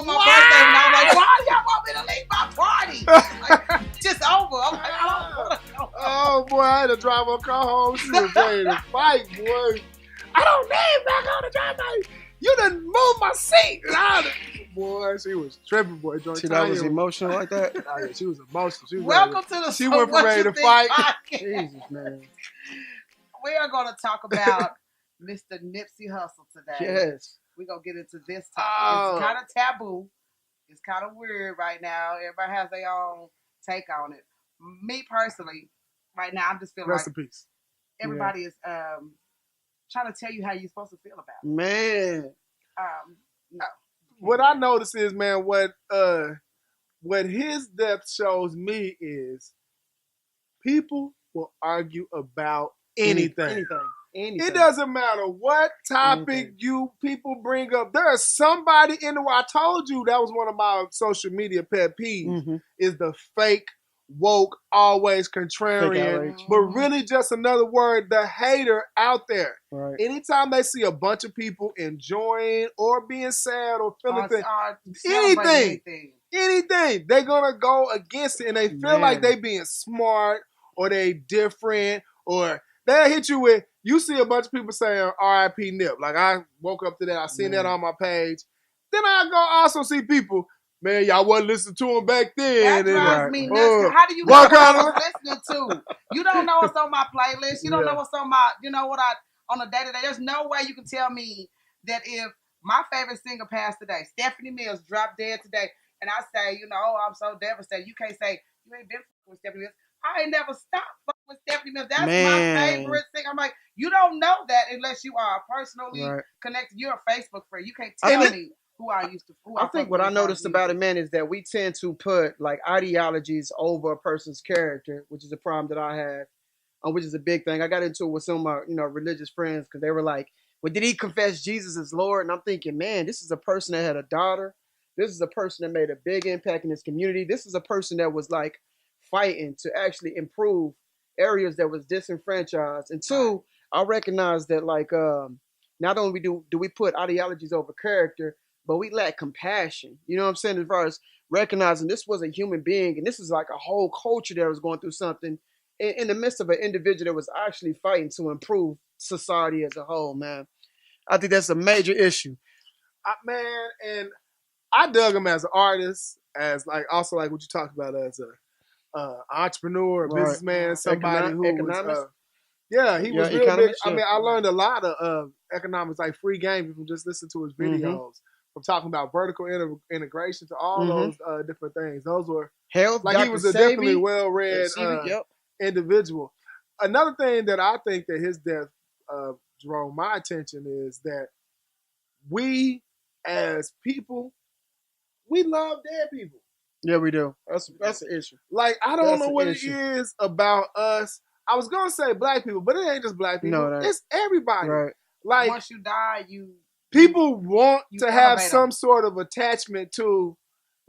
on my birthday when I was like, why y'all want me to leave my party? Like, just over. I'm like, I don't want to go. Oh boy, I had to drive her car home. She was ready to fight, boy. I don't need back on the drive. You done moved my seat. Boy, she was tripping, boy. See, that was emotional like that? Oh, yeah, she was emotional. She was Welcome to the She went from ready to fight. Jesus, man. We are going to talk about Mr. Nipsey Hussle today. Yes. We're going to get into this topic. It's kind of taboo. It's kind of weird right now. Everybody has their own take on it. Me personally, right now, I'm just feeling Rest like in peace. everybody is trying to tell you how you're supposed to feel about it. Man. No. What I notice is, man, what his death shows me is people will argue about anything. It doesn't matter what topic you people bring up. There is somebody in the world. I told you that was one of my social media pet peeves, is the fake, woke, always contrarian, but really just another word, the hater out there. Right. Anytime they see a bunch of people enjoying or being sad or feeling anything, they're going to go against it, and they feel like they being smart or they different, or they'll hit you with, you see a bunch of people saying R.I.P. Nip. Like, I woke up to that. I seen that on my page. Then I go also see people, man, y'all wasn't listening to him back then. That drives me nuts. How do you know what I was listening to? You don't know what's on my playlist. You don't know what's on my, on a day-to-day. There's no way you can tell me that if my favorite singer passed today, Stephanie Mills dropped dead today, and I say, I'm so devastated. You can't say, you ain't been with Stephanie Mills. I ain't never stopped fucking with Stephanie Mills. That's my favorite thing. I'm like, you don't know that unless you are personally connected. You're a Facebook friend. You can't tell me who I used to. I think what I noticed about it, man, is that we tend to put like ideologies over a person's character, which is a problem that I have, which is a big thing. I got into it with some of my, religious friends because they were like, well, did he confess Jesus as Lord? And I'm thinking, man, this is a person that had a daughter. This is a person that made a big impact in his community. This is a person that was like fighting to actually improve areas that was disenfranchised. And two, I recognize that like not only do we put ideologies over character, but we lack compassion. You know what I'm saying? As far as recognizing this was a human being, and this is like a whole culture that was going through something in the midst of an individual that was actually fighting to improve society as a whole, man. I think that's a major issue. Man, and I dug him as an artist, as like also like what you talked about as a entrepreneur, a businessman, somebody who was, he was real big. I mean, I learned a lot of economics, like free game, from just listening to his videos, from talking about vertical integration to all those different things. Those were health. Like, he was a definitely well-read individual. Another thing that I think that his death drew my attention is that we, as people, we love dead people. Yeah, we do. That's an issue. Like, I don't know what it is about us. I was going to say black people, but it ain't just black people. No, it's everybody. Right. Like, once you die, people want to have some sort of attachment to,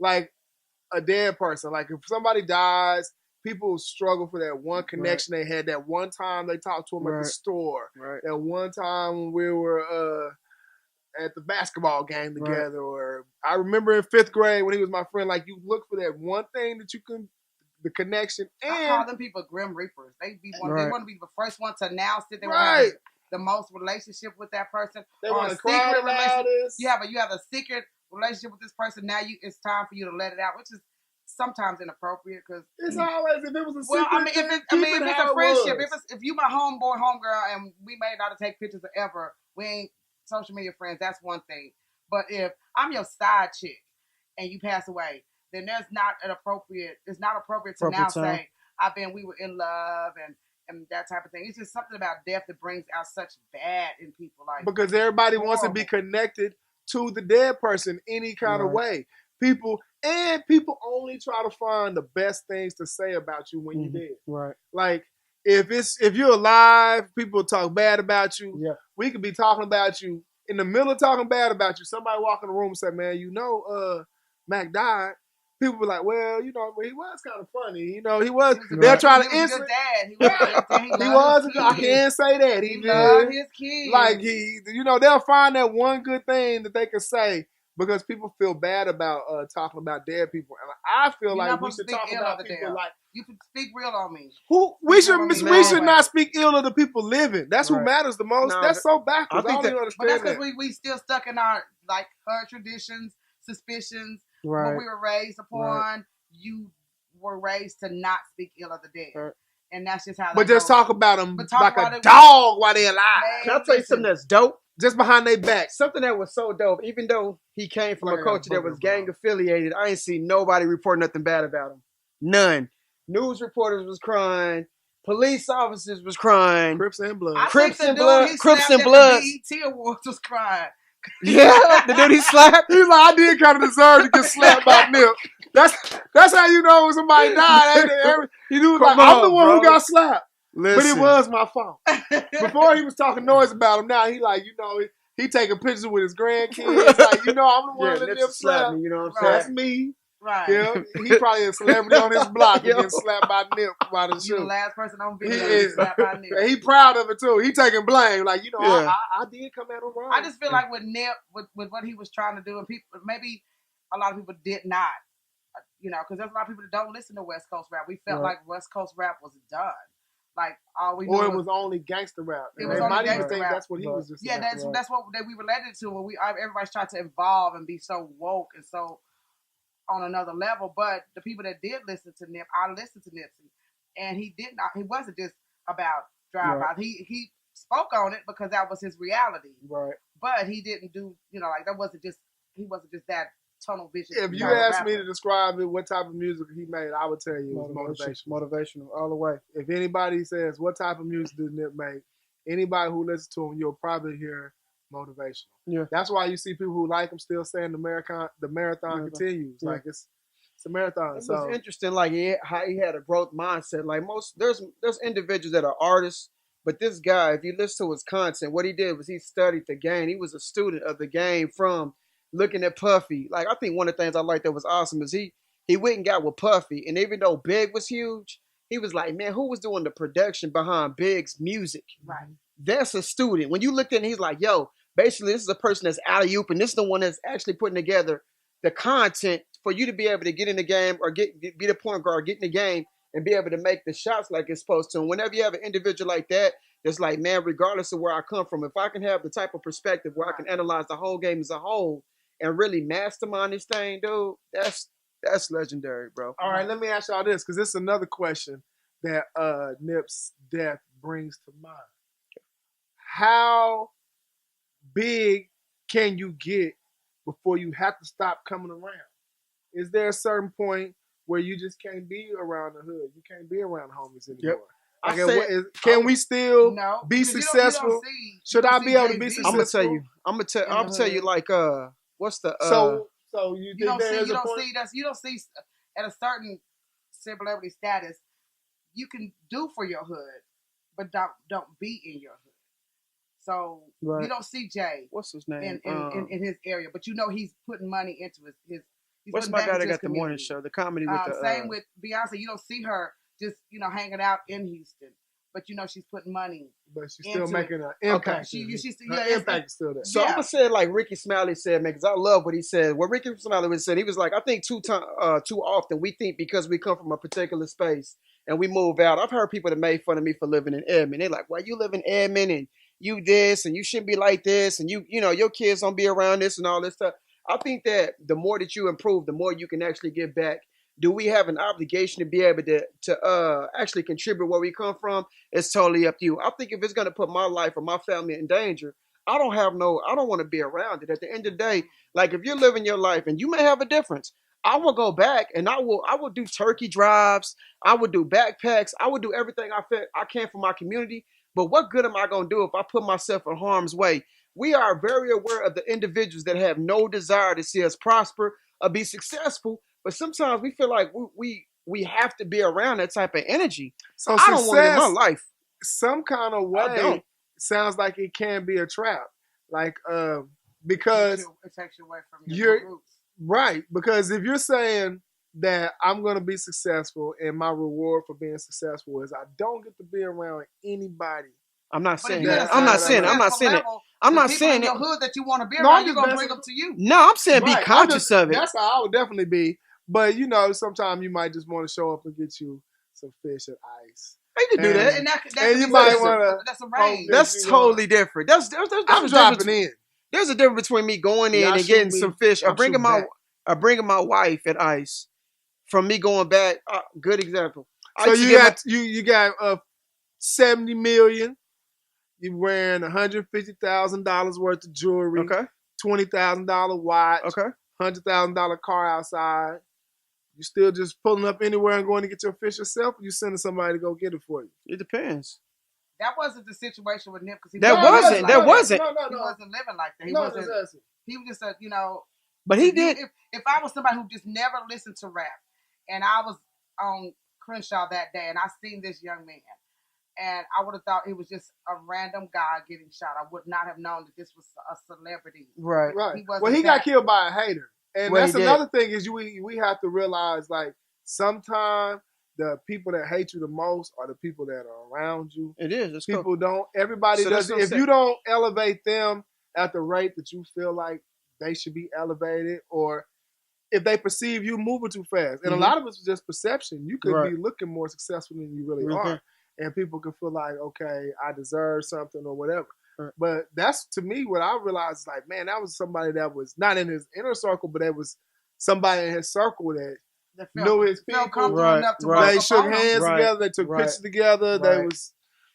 like, a dead person. Like, if somebody dies, people struggle for that one connection they had, that one time they talked to them at the store, that one time when we were at the basketball game together, or I remember in 5th grade when he was my friend, like, you look for that one thing that you can, the connection. And I call them people Grim Reapers. They want to be the first one to announce it. They want to have the most relationship with that person. They want to cry about this. You have a secret relationship with this person. Now it's time for you to let it out, which is sometimes inappropriate because it's always, if it was a secret. Well, if it's a friendship, if you my homeboy, homegirl, and we may not take pictures forever, we ain't social media friends, that's one thing. But if I'm your side chick and you pass away, then it's not appropriate to now say we were in love and that type of thing. It's just something about death that brings out such bad in people, like, because everybody wants to be connected to the dead person any kind of way. People only try to find the best things to say about you when you're dead. Right. Like, if you're alive, people talk bad about you. Yeah. We could be talking about you. In the middle of talking bad about you, somebody walk in the room and say, man, Mac died. People be like, well, he was kind of funny. He was. They're trying to answer. He was. I can't say that. He loved his kids. Like, they'll find that one good thing that they can say because people feel bad about talking about dead people, and I feel like we should talk about people like you can speak real on me. We should not speak ill of the people living. That's who matters the most. That's so backwards. I don't even understand but that's because we still stuck in our like her traditions, suspicions. What we were raised upon. You were raised to not speak ill of the dead. And that's just how. But just talk about them like a dog while they're alive. Can I tell you something that's dope? Just behind their back. Something that was so dope. Even though he came from a culture that was gang affiliated, I ain't seen nobody report nothing bad about him. None. News reporters was crying. Police officers was crying. Crips and Blood. Crips and Blood. The BET Awards was crying. Yeah, the dude he slapped. He's like, I did kind of deserve to get slapped by Nip. That's how you know when somebody died. He was like, I'm the one who got slapped. Listen. But it was my fault. Before he was talking noise about him. Now he like, he taking pictures with his grandkids. Like, I'm the one that Nip slapped me. You know what I'm saying? That's me. Right. Yeah, he probably a celebrity on his block getting slapped by Nip by the shoe. The last person on video slapped by Nip. He proud of it too. He taking blame. Like, I did come at him wrong. I just feel like with Nip, with what he was trying to do, and people, maybe a lot of people did not, because there's a lot of people that don't listen to West Coast rap. We felt like West Coast rap was done. Like all we knew it was only gangster rap. It was only gangster rap. That's what he was just. Yeah, that's what we related to. When everybody's trying to evolve and be so woke and so on another level. But the people that did listen to Nip, I listened to Nipsey, and he did not. He wasn't just about drive-by. He spoke on it because that was his reality. Right. But he didn't do. Like that wasn't just. He wasn't just that tunnel vision. If you asked me to describe it, what type of music he made, I would tell you it was motivational all the way. If anybody says what type of music does Nip make, anybody who listens to him, you'll probably hear motivational. Yeah, that's why you see people who like him still saying the marathon continues. Yeah. Like it's a marathon. It was interesting, like how he had a growth mindset. Like there's individuals that are artists, but this guy, if you listen to his content, what he did was he studied the game. He was a student of the game from looking at Puffy. Like, I think one of the things I liked that was awesome is he went and got with Puffy. And even though Big was huge, he was like, man, who was doing the production behind Big's music? Right. That's a student. When you looked at him, he's like, yo, basically this is a person that's alley-oop, and this is the one that's actually putting together the content for you to be able to get in the game or be the point guard, get in the game, and be able to make the shots like it's supposed to. And whenever you have an individual like that, it's like, man, regardless of where I come from, if I can have the type of perspective where I can analyze the whole game as a whole, and really mastermind this thing, dude, that's legendary, bro. All right, let me ask y'all this, because this is another question that Nip's death brings to mind. How big can you get before you have to stop coming around? Is there a certain point where you just can't be around the hood? You can't be around the homies anymore? Yep. Can we still be successful? Should I be able to be successful? I'm gonna tell you like what's the so you don't see at a certain celebrity status, you can do for your hood, but don't be in your hood. So you don't see Jay. What's his name in his area, but he's putting money into his. What's my guy that got the morning show, the comedy with the same with Beyonce. You don't see her just hanging out in Houston. But she's putting money. But she's still making an impact. Okay. Impact is still there. So I'm gonna say it like Ricky Smiley said, man, because I love what he said. What Ricky Smiley said, he was like, I think too often we think because we come from a particular space and we move out. I've heard people that made fun of me for living in Edmond. They're like, well, you live in Edmond and you this and you shouldn't be like this and your kids don't be around this and all this stuff. I think that the more that you improve, the more you can actually give back. Do we have an obligation to be able to actually contribute where we come from? It's totally up to you. I think if it's going to put my life or my family in danger, I don't want to be around it. At the end of the day, like if you're living your life and you may have a difference, I will go back and I will do turkey drives. I will do backpacks. I will do everything I can for my community. But what good am I going to do if I put myself in harm's way? We are very aware of the individuals that have no desire to see us prosper or be successful. But sometimes we feel like we have to be around that type of energy. So I don't want it in my life. Some kind of way sounds like it can be a trap. Like because it takes you away from your roots. Right. Because if you're saying that I'm gonna be successful and my reward for being successful is I don't get to be around anybody I'm not But saying if you're that. at a I'm not certain saying. I'm not successful saying it. level, I'm the not people saying in it. your hood that you want to be No, around, I'm you're just gonna bring messing. them to you. No, I'm saying be Right. conscious of it. That's how I would definitely be. But you know, sometimes you might just want to show up and get you some fish at ice. You can do that. And that And you could might be want to. that's a range. That's totally different. There's I'm a dropping difference. in. There's a difference between me going in Y'all and shoot getting me, some fish, or I'm shooting bringing my wife at ice, from me going back. Good example. So you got $70 million. You wearing $150,000 worth of jewelry. Okay. $20,000 watch. Okay. $100,000 car outside. You still just pulling up anywhere and going to get your fish yourself, or you sending somebody to go get it for you? It depends. That wasn't the situation with Nip because he wasn't. He wasn't living like that. He was just a But he did. If I was somebody who just never listened to rap, and I was on Crenshaw that day, and I seen this young man, and I would have thought it was just a random guy getting shot. I would not have known that this was a celebrity. Right. He got killed by a hater. And that's another thing is we have to realize, like, sometimes the people that hate you the most are the people that are around you. It is. It's people don't. Everybody doesn't. If you don't elevate them at the rate that you feel like they should be elevated, or if they perceive you moving too fast, and a lot of it's just perception. You could be looking more successful than you really are, and people can feel like, okay, I deserve something or whatever. But that's, to me, what I realized, like, man, that was somebody that was not in his inner circle, but that was somebody in his circle that knew his people. They shook hands together. They took pictures together.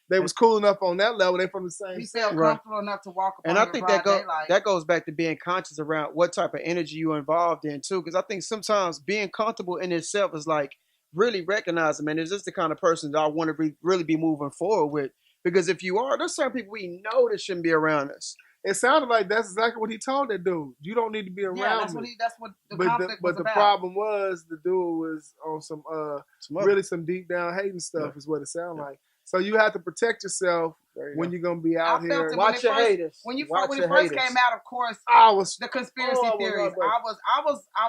They was cool enough on that level. They from the same. He felt comfortable enough to walk. And I think that goes back to being conscious around what type of energy you're involved in too. Because I think sometimes being comfortable in itself is like really recognizing, man, is this the kind of person that I want to really be moving forward with? Because if you are, there's certain people we know that shouldn't be around us. It sounded like that's exactly what he told that dude. You don't need to be around me. That's what the conflict was about. But the about. problem was the dude was on some deep down hating stuff is what it sounded like. So you have to protect yourself when you're gonna be out here. Watch your haters. When he first came out, of course, the conspiracy theories. I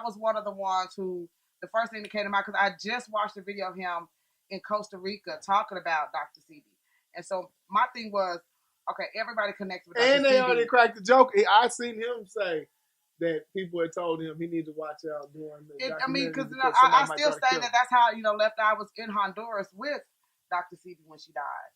was one of the ones who the first thing that came to mind, because I just watched a video of him in Costa Rica talking about Dr. CB. And so my thing was, okay, everybody connects with Dr. And they CB. already cracked the joke. I seen him say that people had told him he needed to watch out during the because I still say that's how, Left Eye was in Honduras with Dr. CB when she died.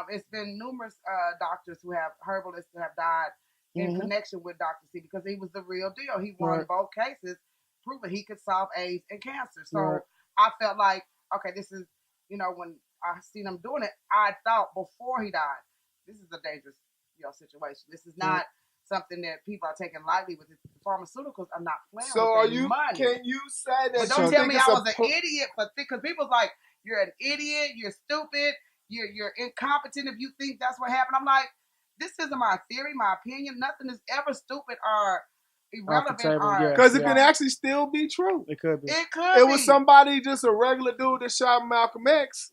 It's been numerous doctors herbalists who have died in connection with Dr. CB because he was the real deal. He won both cases, proving he could solve AIDS and cancer. So I felt like, okay, this is, when I seen him doing it, I thought before he died, this is a dangerous, situation. This is not something that people are taking lightly with. The pharmaceuticals are not playing with money. Can you say that? But don't tell me I was an idiot, because people's like, you're an idiot, you're stupid, you're incompetent if you think that's what happened. I'm like, this isn't my theory, my opinion. Nothing is ever stupid or irrelevant. Because it can actually still be true. It could be. It was somebody, just a regular dude that shot Malcolm X.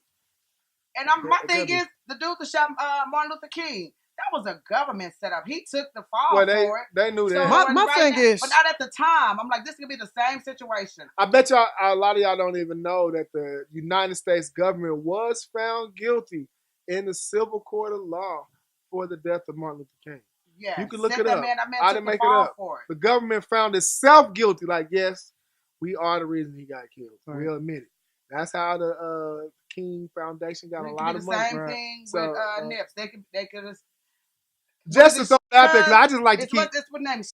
And my thing is, the dude that shot Martin Luther King, that was a government setup. He took the fall for it. They knew that. My thing is, but not at the time. I'm like, this could be the same situation. I bet y'all, a lot of y'all don't even know that the United States government was found guilty in the civil court of law for the death of Martin Luther King. Yeah, you can look it up. I didn't make it up. The government found itself guilty. Like, yes, we are the reason he got killed. We'll admit it. That's how the King Foundation got a lot of money. Same thing with Nips. They could just to throw that out there, because I just like to keep. That's what name is.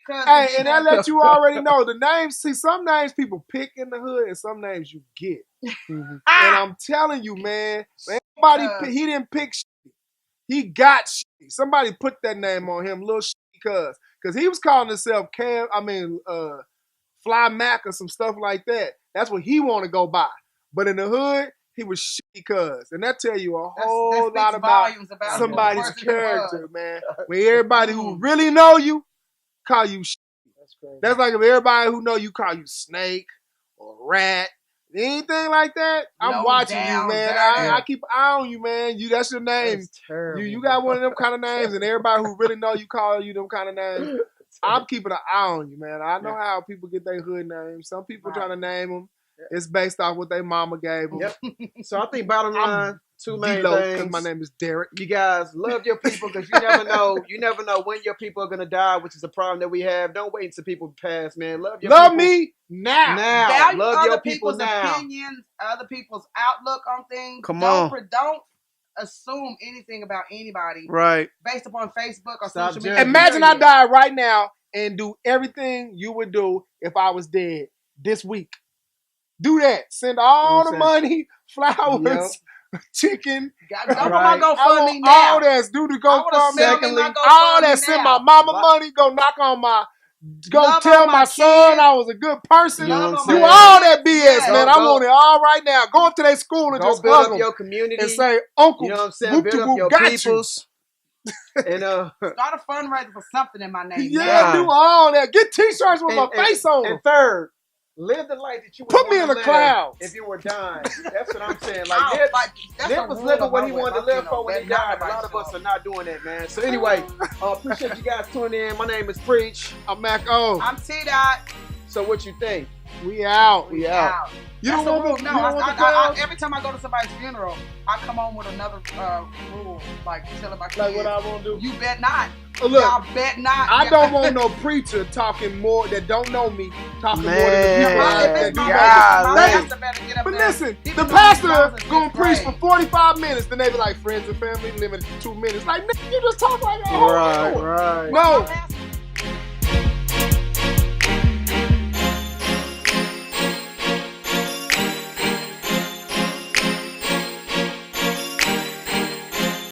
Hey, and that let you already know the names. See, some names people pick in the hood, and some names you get. And I'm telling you, man, he didn't pick shit. He got shit. Somebody put that name on him, little shit, because he was calling himself Fly Mack or some stuff like that. That's what he want to go by. But in the hood, he was shitty cuz. And that tell you a whole lot about somebody's character, man. When everybody who really know you call you shitty. That's crazy. That's like if everybody who know you call you snake or rat, anything like that, I'm watching you, man. I keep an eye on you, man. That's your name. That's terrible. You got one of them kind of names, and everybody who really know you call you them kind of names. I'm keeping an eye on you, man. I know how people get their hood names. Some people trying to name them. It's based off what their mama gave them. Yep. So I think bottom line, Two main D-Lo, things. because my name is Derek. You guys love your people because you never know. You never know when your people are gonna die, which is a problem that we have. Don't wait until people pass, man. Love your people. Me now. Value Love other your people people's now. opinions, other people's outlook on things. Come on. Don't assume anything about anybody Right. based upon Facebook or Stop social media. judging. Imagine I die right now and do everything you would do if I was dead this week. Do that. Send all the money, flowers, chicken. Don't put Right. my GoFundMe now. All that. Do the GoFundMe. Secondly, All that. Send my mama money. Go knock on my. Go Love tell on my my son kids. I was a good person. You know what I'm Do saying? all that BS, Yeah. man. I want it all right now. Go into their school and Go just build hug up them your community and say, Uncle, you know what I'm saying? whoop Build up whoop, your got peoples. And Start a fundraiser for something in my name. Yeah, now. do all that. Get T-shirts with my face on them. And third, live the life that you would Put me want in to the live clouds. if you were dying. That's what I'm saying. That's Nip a was rule living of what he my wanted to way. live for when he died. A lot of us are not doing that, man. So anyway, appreciate you guys tuning in. My name is Preach. I'm Mack O. I'm T-Dot. So what you think? We out. We out. You That's don't a rule. want the, No, you don't want the I, clouds? every time I go to somebody's funeral, I come home with another rule, like telling my kids. Like what I want to do? You bet not. Look, Y'all bet not. I don't want no preacher talking more that don't know me, talking more than the Man. people If that it's do my know God, my me. pastor better get up But there. listen, Even the though he pastor knows it's gonna fifth preach for grade. 45 minutes, then they be like, friends and family, limited to 2 minutes. Like, nigga, you just talk like that. Right. No, My pastor